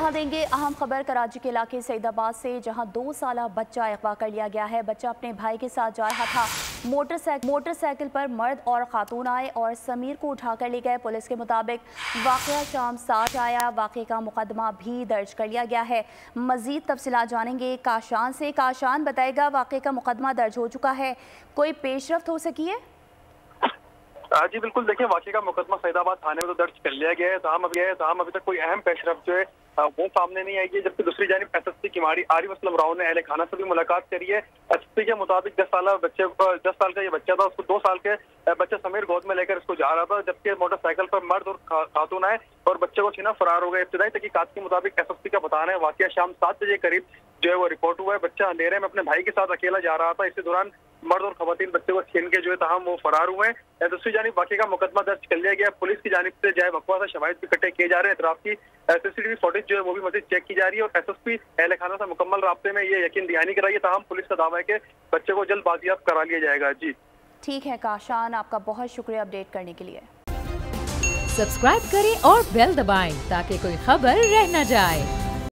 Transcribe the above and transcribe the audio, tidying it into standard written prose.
इत्तला देंगे अहम खबर कराची के इलाके सईदाबाद से, जहां 2 साला बच्चा अगवा कर लिया गया है। बच्चा अपने भाई के साथ जा रहा था। मोटरसाइकिल पर मर्द और खातून आए और समीर को उठाकर ले गए। पुलिस के मुताबिक वाकया शाम 7 आया। वाकये का मुकदमा भी दर्ज कर लिया गया है। मजीद तफसीलात जानेंगे काशान से। काशान बताएगा, वाकये का मुकदमा दर्ज हो चुका है, कोई पेशरफ्त हो सकी है? जी बिल्कुल, देखिए वाकई का मुकदमा सईदाबाद थाने में तो दर्ज कर लिया गया है। तमाम अभी तक कोई अहम पेशरफ्त जो है वो सामने नहीं आई है। जबकि दूसरी जानिब एसएसपी किमाड़ी आरिफ असलम राव ने अहले खाना से भी मुलाकात करी है। एसएसपी के मुताबिक 10 साल का ये बच्चा था, उसको 2 साल के बच्चे समीर गोद में लेकर इसको जा रहा था, जबकि मोटरसाइकिल पर मर्द और खातून आए और बच्चे को छीना फरार हो गए। इब्तिदाई तहकीकात के मुताबिक एसएसपी का बताना है वाकया शाम 7 बजे करीब जो है वो रिपोर्ट हुआ है। बच्चा अंधेरे में अपने भाई के साथ अकेला जा रहा था। इसी दौरान मर्द और खवातीन बच्चे को छीन के जो है तहम वो फरार हुए हैं। दूसरी जानिब वाकई का मुकदमा दर्ज कर लिया गया। पुलिस की जानिब से जाए बकवा से शवाहिद भी इकट्ठे किए जा रहे हैं। इतराफ की सीसीटीवी फुटेज जो है वो भी मजीद चेक की जा रही है और एसएसपी अहले खाना से मुकम्मल राब्ते में ये यकीन दहानी कराई है। तहम पुलिस का दावा है कि बच्चे को जल्द बाजियाब करा लिया जाएगा। जी ठीक है काशान, आपका बहुत शुक्रिया अपडेट करने के लिए। सब्सक्राइब करें और बेल दबाएं ताकि कोई खबर रह न जाए।